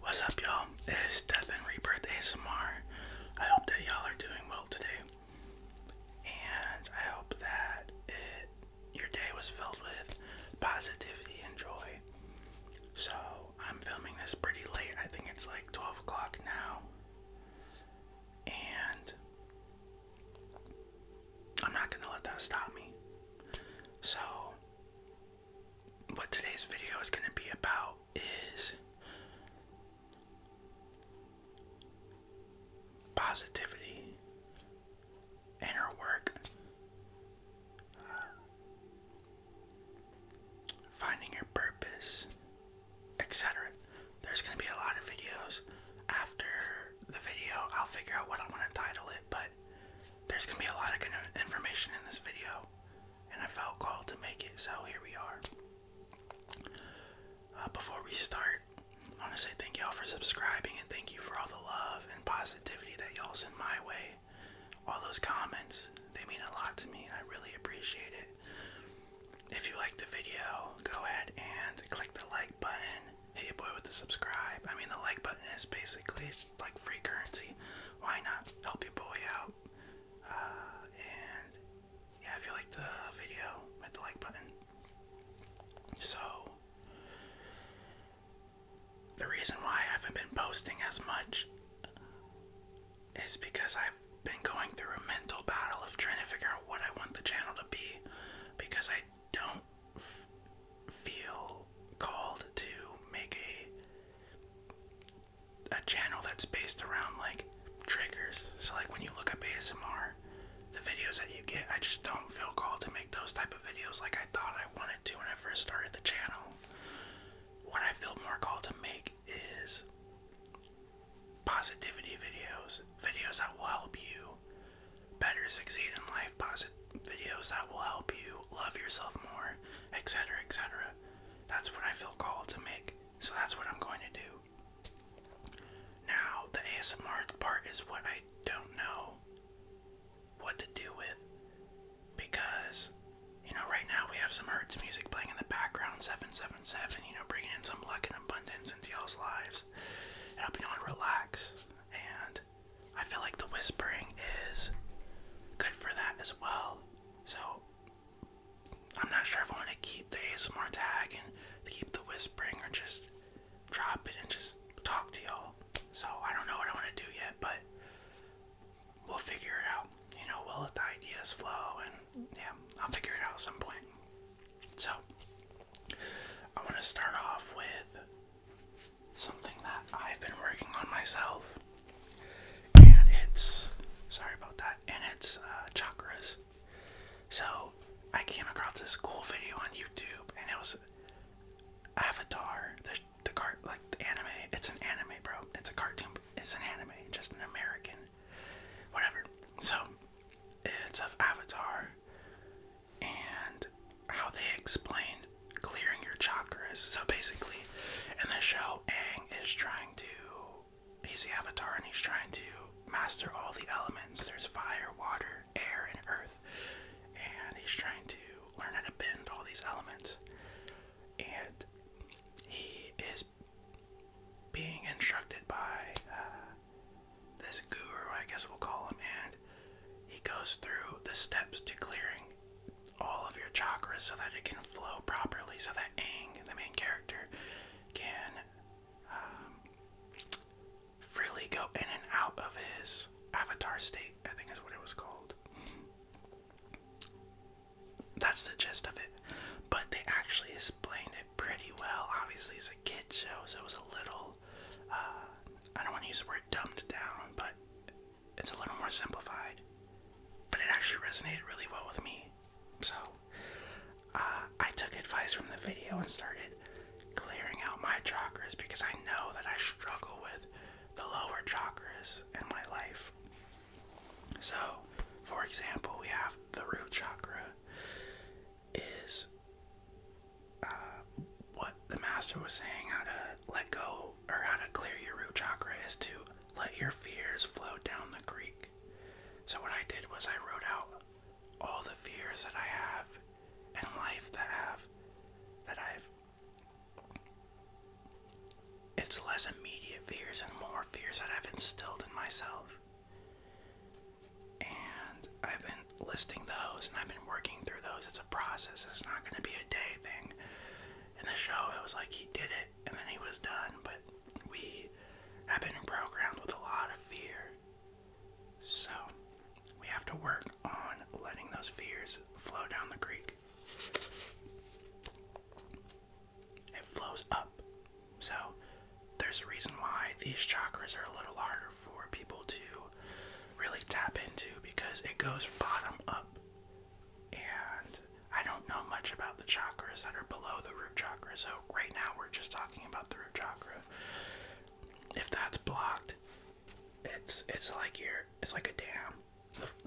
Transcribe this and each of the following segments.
What's up, y'all? It's Death and Rebirth ASMR. I hope that y'all are doing well today. And I hope that your day was filled with positivity and joy. So, I'm filming this pretty late. I think it's like 12 o'clock now. And I'm not going to let that stop me. So, what today's video is going to be about is positivity, inner work, finding your purpose, etc. There's going to be a lot of videos. After the video, I'll figure out what I want to title it, but there's going to be a lot of good information in this video, and I felt called to make it, so here we are. Before we start, I want to say thank y'all for subscribing and thank you for all the love and positivity that y'all send my way. All those comments, they mean a lot to me and I really appreciate it. If you like the video, go ahead and click the like button. Hit your boy with the subscribe. I mean, the like button is basically like free currency. Why not help your boy out? And yeah, if you like the video, hit the like button. So, the reason why I haven't been posting as much is because I've been going through a mental battle of trying to figure out what I want the channel to be, because I don't feel called to make a channel that's based around like triggers. So like when you look up ASMR, the videos that you get, I just don't feel called to make those type of videos like I thought I wanted to when I first started the channel. What I feel more called to make is positivity videos, videos that will help you better succeed in life, videos that will help you love yourself more, etc., etc. That's what I feel called to make, so that's what I'm going to do. Now, the ASMR part is what I don't know what to do with, because right now we have some Hertz music playing in the background, 777, bringing in some luck and abundance into y'all's lives, and helping y'all relax. And I feel like the whispering is good for that as well. So I'm not sure if I want to keep the ASMR tag and to keep the whispering, or just drop it and just talk to y'all. So I don't know what I want to do yet, but we'll figure it out. We'll let the ideas flow, and yeah, I'll figure it out at some point. So, I want to start off with something that I've been working on myself, and it's, sorry about that, and it's chakras. So, I came across this cool video on YouTube, and it was Avatar, the anime. It's an anime, bro. It's a cartoon. It's an anime, just an American, whatever. So, it's of Avatar, and how they explained clearing your chakras. So basically, in the show, Aang is he's the Avatar, and he's trying to master all the elements. There's fire, water, air, and earth, and he's trying to learn how to bend all these elements. And he is being instructed by this guru, I guess we'll call him, and he goes through the steps to clearing all of your chakras so that it can flow properly, so that Aang, the main character, can freely go in and out of his avatar state, I think is what it was called. That's the gist of it. But they actually explained it pretty well. Obviously, it's a kid's show, so it was a little, I don't want to use the word dumbed down, but it's a little more simplified. But it actually resonated really well with me. So, I took advice from the video and started clearing out my chakras, because I know that I struggle with the lower chakras in my life. So, for example, we have the root chakra is what the master was saying, how to let go, or how to clear your root chakra is to let your fears flow down the creek. So what I did was I wrote out all the fears that I have in life that I've, it's less immediate listing those, and I've been working through those. It's a process. It's not going to be a day thing. In the show, it was like he did it, and then he was done, but we have been programmed with a lot of fear. So, we have to work on letting those fears flow down the creek. It flows up. So, there's a reason why these chakras are a little harder for people to really tap into, because it goes bottom up. And I don't know much about the chakras that are below the root chakra, so right now we're just talking about the root chakra. If that's blocked, it's like a dam.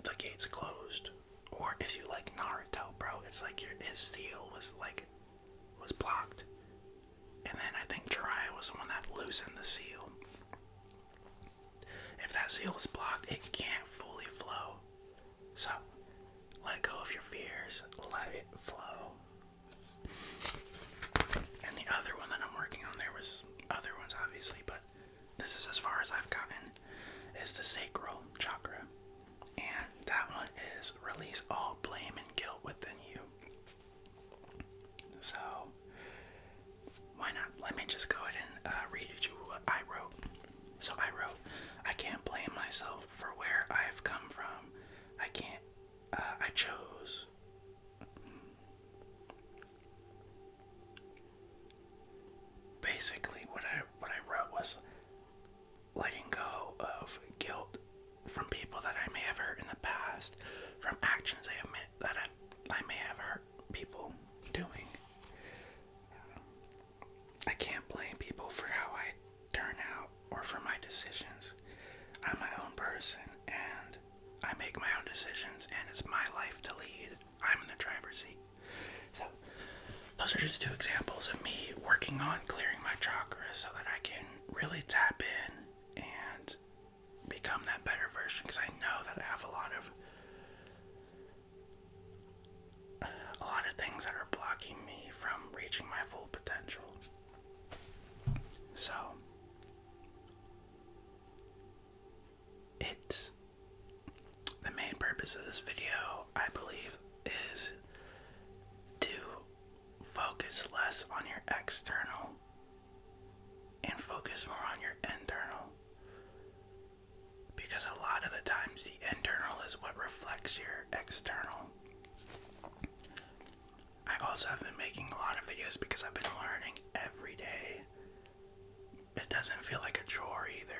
The gate's closed. Or if you like Naruto, bro, it's like his seal was blocked. And then I think Jiraiya was the one that loosened the seal. If that seal is blocked, it can't fully flow. So, let go of your fears, let it flow. And the other one that I'm working on, there was other ones obviously, but this is as far as I've gotten, is the Sacral Chakra. And that one is release all blame and guilt within you. So, why not? Let me just go ahead and read you what I wrote. So I wrote, I can't blame myself for where I've come from. I chose. Basically, what I wrote was letting go of guilt from people that I may have hurt in the past, from actions I may have hurt people doing. I can't blame people for how I turn out or for my decisions. I'm my own person, and I make my own decisions, and it's my life to lead. I'm in the driver's seat. So, those are just two examples of me working on clearing my chakras so that I can really tap in and become that better version, because I know that I have a lot of things that are blocking me from reaching my full potential. So, the main purpose of this video, I believe, is to focus less on your external and focus more on your internal. Because a lot of the times the internal is what reflects your external. I also have been making a lot of videos because I've been learning every day. It doesn't feel like a chore either.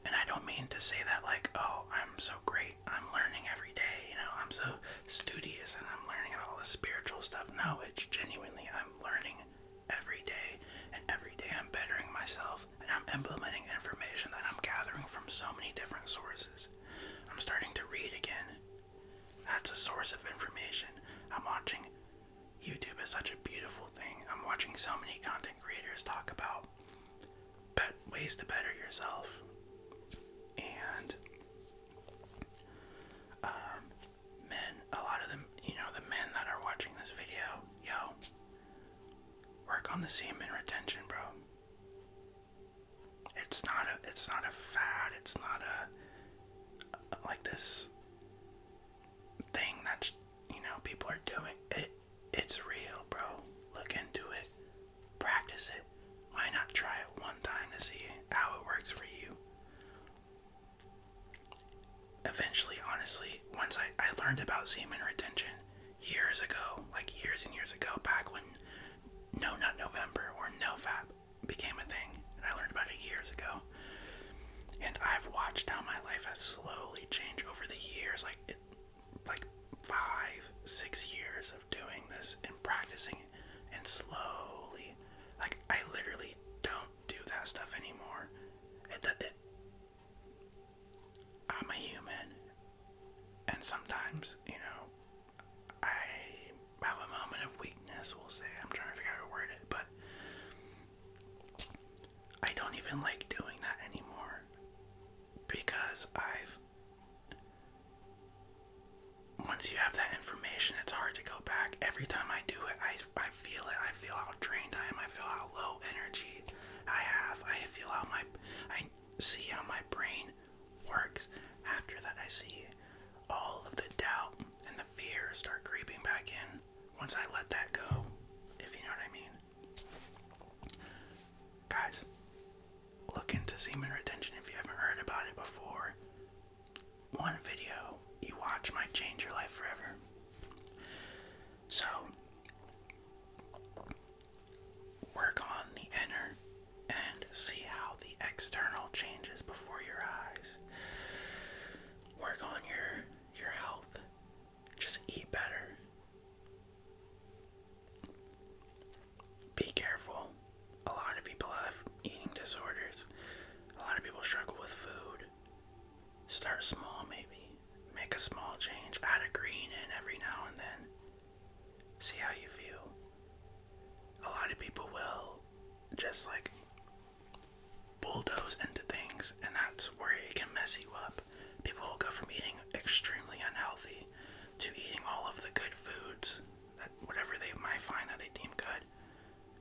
And I don't mean to say that like, oh, I'm so great, I'm learning every day, I'm so studious and I'm learning about all the spiritual stuff. No, it's genuinely, I'm learning every day, and every day I'm bettering myself, and I'm implementing information that I'm gathering from so many different sources. I'm starting to read again. That's a source of information. I'm watching YouTube is such a beautiful thing. I'm watching so many content creators talk about ways to better yourself. And men, a lot of them, the men that are watching this video, work on the semen retention, bro. It's not a fad. It's not like this thing that people are doing. It's real, bro. Look into it. Practice it. Why not try it one time to see how it works for you? Eventually, honestly, once I learned about semen retention years ago, like years and years ago, back when No Nut November or NoFap became a thing, and I learned about it years ago. And I've watched how my life has slowly changed over the years, like 5-6 years of doing this and practicing it, and slowly, like I literally don't do that stuff anymore. I'm a human, and sometimes, I have a moment of weakness, we'll say. I'm trying to figure out how to word it, but I don't even like doing that anymore, because once you have that information, it's hard to go back. Every time I do it, I feel it. I feel how drained I am. I feel how low energy I have. I feel how see how my brain works. After that, I see all of the semen retention, if you haven't heard about it before, one video you watch might change your life forever. So, work on the inner and see how the external changes before your eyes. Work on your health. Just eat better. Be careful. A lot of people have eating disorders. A lot of people struggle with food. Start small, maybe. Make a small change. Add a green in every now and then. See how you feel. A lot of people will just like bulldoze into things, and that's where it can mess you up. People will go from eating extremely unhealthy to eating all of the good foods, that whatever they might find that they deem good,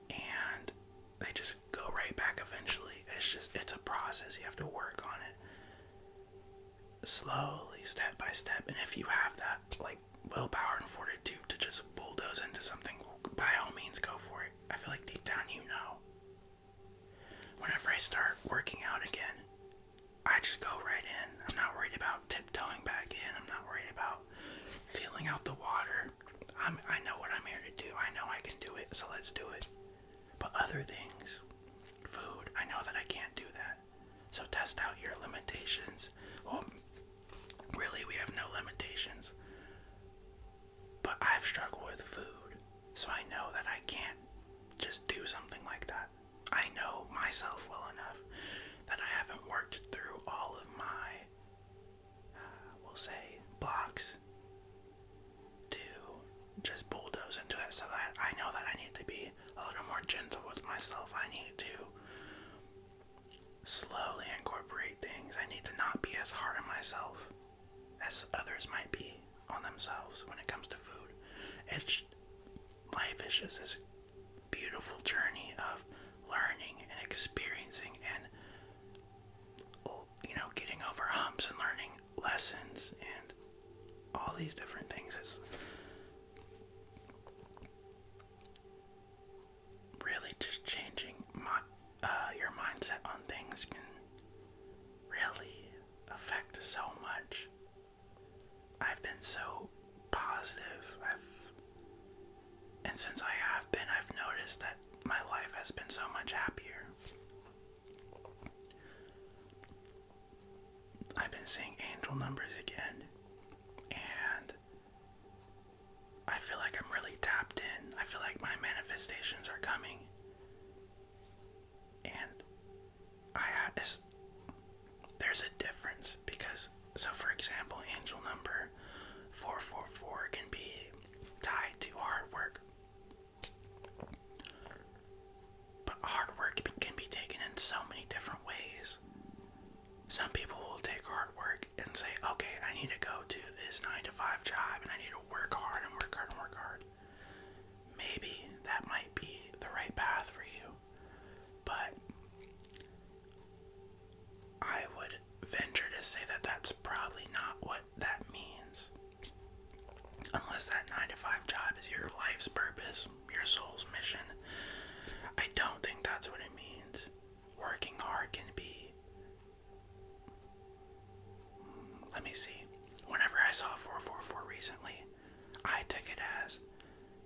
and they just go right back eventually. It's a process. You have to work on it slowly, step by step. And if you have that like willpower and fortitude to just bulldoze into something, by all means go for it. I feel like deep down you know. Whenever I start working out again, I just go right in. I'm not worried about tiptoeing back in. I'm not worried about feeling out the water. I know what I'm here to do. I know I can do it, so let's do it. But other things, food, I know that I can't do that. So test out your limitations. Well, really, we have no limitations. But I've struggled with food, so I know that I can't just do something like that. I know myself well enough that I haven't worked through all of my, we'll say, blocks to just bulldoze into it, so that I know that I need to be a little more gentle with myself. I need to slowly incorporate things. I need to not be as hard on myself as others might be on themselves when it comes to food. Life is just this beautiful journey of learning and experiencing and, you know, getting over humps and learning lessons and all these different things. Is really just changing your mindset on things can really affect so much. I've been so positive. And since I have been, I've noticed that my life has been so much happier. I've been seeing angel numbers again, and I feel like I'm really tapped in. I feel like my manifestations are coming. And there's a difference because, so for example, angel number 444 can be tied to hard work. But hard work can be taken in so many different ways. Some people will take hard work and say, okay, I need to go to this 9-to-5 job and I need to work hard and work hard and work hard. Maybe that might be the right path for you, but I would venture to say that that's probably not what that means. Unless that 9-to-5 job is your life's purpose, your soul's mission, I don't think that's what it means. Working hard can be, let me see. Whenever I saw 444 recently, I took it as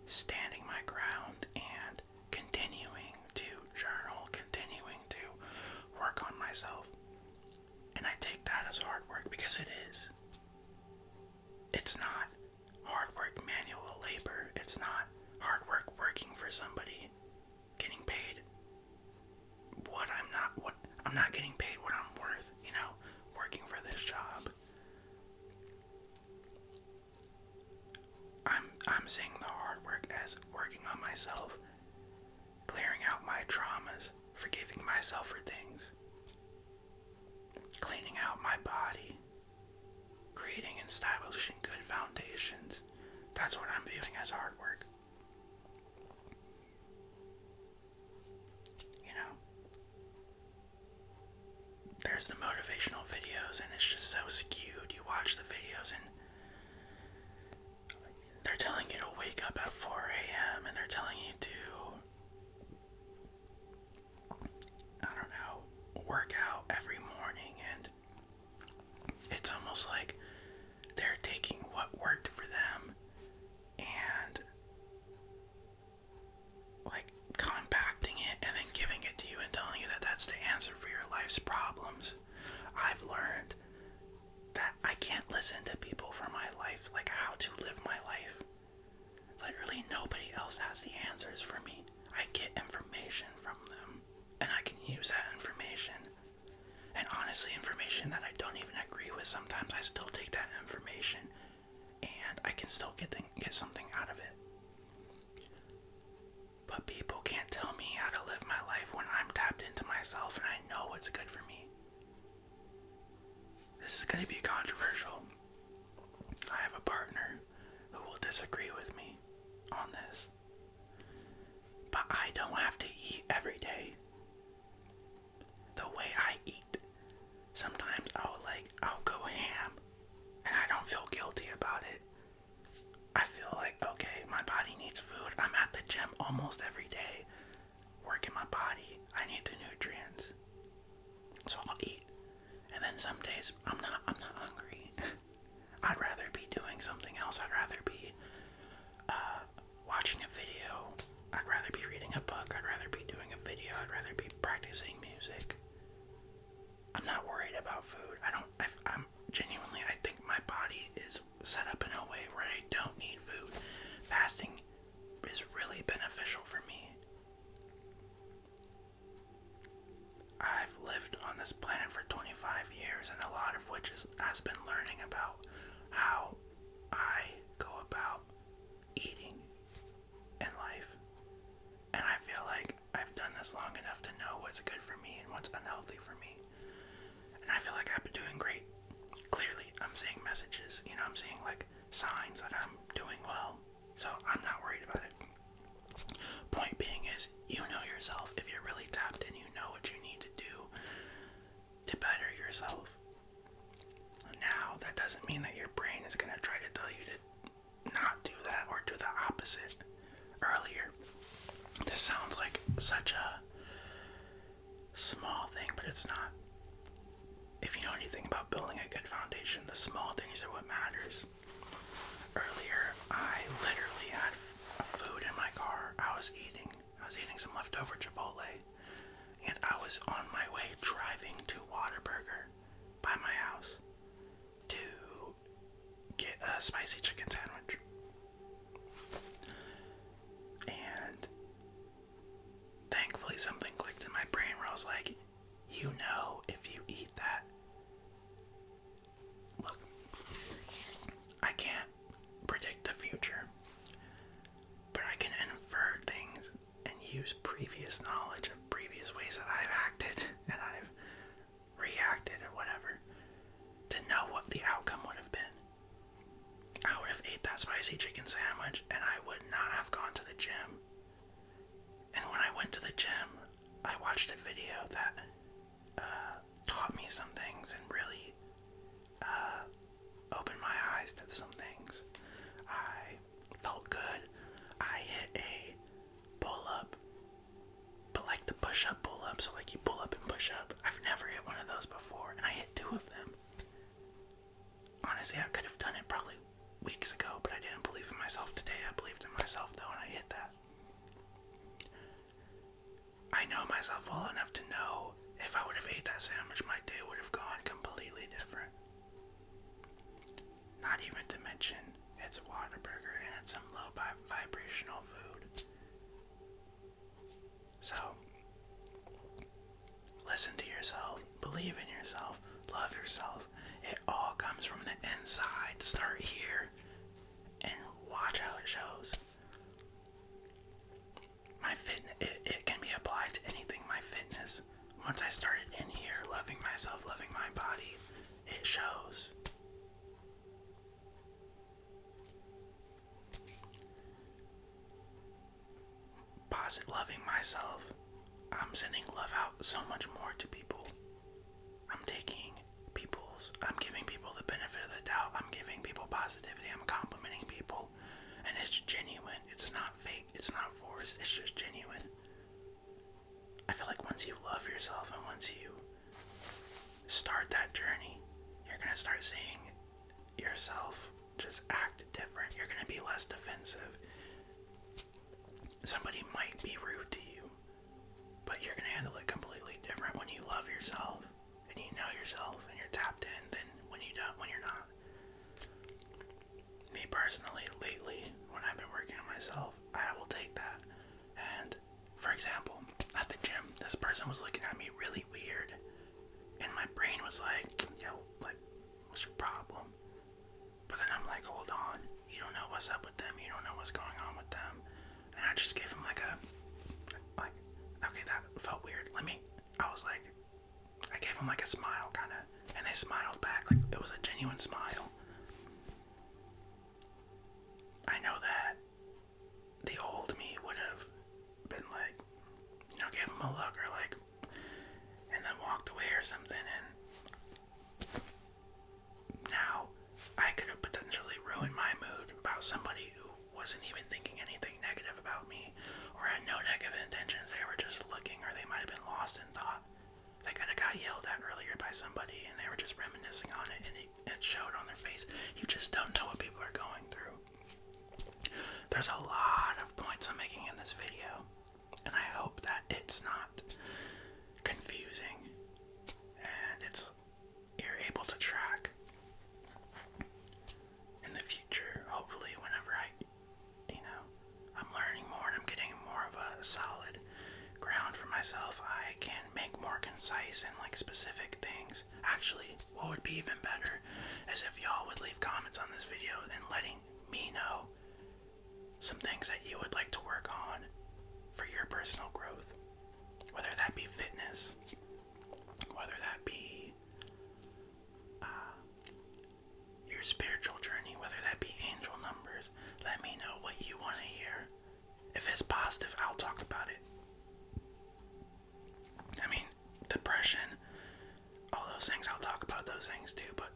standing my ground and continuing to journal, continuing to work on myself. And I take that as hard work because it is. It's not hard work manual labor. It's not hard work working for somebody, getting paid I'm not getting paid what I'm worth, you know, working for this job. I'm seeing the hard work as working on myself, clearing out my traumas, forgiving myself for things, cleaning out my body, creating and establishing good foundations. That's what I'm viewing as hard work. You know, there's the motivational videos and it's just so skewed. You watch the videos and they're telling you to wake up at 4 a.m. and they're telling you to, I don't know, work out listen to people for my life, like how to live my life. Literally nobody else has the answers for me. I get information from them, and I can use that information. And honestly, information that I don't even agree with, sometimes I still take that information, and I can still get something out of it. But people can't tell me how to live my life when I'm tapped into myself and I know what's good for me. This is going to be controversial. I have a partner who will disagree with me on this. But I don't have to eat every day. The way I eat, sometimes I'll go ham and I don't feel guilty about it. I feel like, okay, my body needs food. I'm at the gym almost every day, working my body. I need the nutrients. So I'll eat. And then some days I'm not hungry. I'd rather be doing something else. I'd rather be watching a video. I'd rather be reading a book. I'd rather be doing a video. I'd rather be practicing music. I'm not worried about food. I'm genuinely, I think my body is set up in a way where I don't need food. Fasting is really beneficial for me. I've lived on this planet for 25 years, and a lot of which has been learning about how I go about eating in life. And I feel like I've done this long enough to know what's good for me and what's unhealthy for me. And I feel like I've been doing great. Clearly, I'm seeing messages, I'm seeing like signs that I'm doing well. So I'm not worried about it. Point being is, you know yourself. If you're really tapped in, you know what you need to do to better yourself. Now, that doesn't mean that your brain is going to try to tell you to not do that or do the opposite. Earlier, this sounds like such a small thing, but it's not. If you know anything about building a good foundation, the small things are what matters. Earlier, I literally had food in my car. I was eating some leftover Chipotle, and I was on my way driving to Whataburger by my house to get a spicy chicken sandwich. And thankfully something clicked in my brain where I was like, if you eat that, look, I can't predict the future, but I can infer things and use previous knowledge of previous ways that I've acted and I've reacted or whatever to know what the outcome would have been. I would have ate that spicy chicken sandwich and I would not have gone to the gym. And when I went to the gym, I watched a video that taught me some things and really opened my eyes to some things. I felt good. I hit a pull-up, but like the push-up pull-up, so like you pull up and push up. I've never hit one of those before, and I hit 2 of them. Honestly, I could have done it probably weeks ago, but I didn't believe in myself today. I believed in myself though, and I hit that. I know myself well enough to know if I would have ate that sandwich, my day would have gone completely different. Not even to mention, it's a Whataburger and it's some low vibrational food. So, listen to yourself, believe in yourself, love yourself. It all comes from the inside. Start here and watch how it shows. My fitness, it can be applied to anything. My fitness, once I started in here, loving myself, loving my body, it shows. Loving myself, I'm sending love out so much more to people. I'm giving people the benefit of the doubt. I'm giving people positivity. I'm complimenting people. And it's genuine. It's not fake. It's not forced. It's just genuine. I feel like once you love yourself and once you start that journey, you're going to start seeing yourself just act different. You're going to be less defensive. Somebody might be rude to you, but you're going to handle it completely different when you love yourself and you know yourself and you're tapped in than when you don't, when you're not. personally, lately, when I've been working on myself, I will take that. And, for example, at the gym, this person was looking at me really weird. And my brain was like, yo, like, what's your problem? But then I'm like, hold on. You don't know what's up with them. You don't know what's going on with them. And I just gave him like, okay, that felt weird. I gave him like a smile, kind of. And they smiled back. Like, it was a genuine smile. I know that the old me would have been like, gave him a look or like, and then walked away or something. And now I could have potentially ruined my mood about somebody who wasn't even thinking anything negative about me or had no negative intentions. They were just looking, or they might have been lost in thought. They could have got yelled at earlier by somebody and they were just reminiscing on it, and it showed on their face. You just don't know what people are going through. There's a lot of points I'm making in this video, and I hope that it's not confusing and you're able to track in the future. Hopefully whenever I'm learning more and I'm getting more of a solid ground for myself, I can make more concise and like specific things. Actually, what would be even better is if y'all would leave comments on this video and letting me know some things that you would like to work on for your personal growth. Whether that be fitness, whether that be your spiritual journey, whether that be angel numbers. Let me know what you want to hear. If it's positive, I'll talk about it. I mean, depression, all those things, I'll talk about those things too, but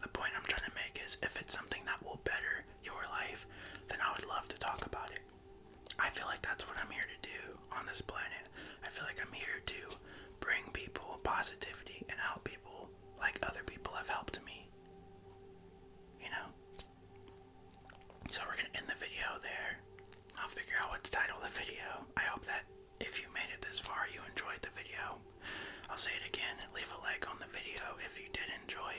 the point I'm trying to make is if it's something that will better your life, then I would love to talk about it. I feel like that's what I'm here to do on this planet. I feel like I'm here to bring people positivity and help people like other people have helped me. So we're gonna end the video there. I'll figure out what to title the video. I hope that if you made it this far, you enjoyed the video. I'll say it again, leave a like on the video if you did enjoy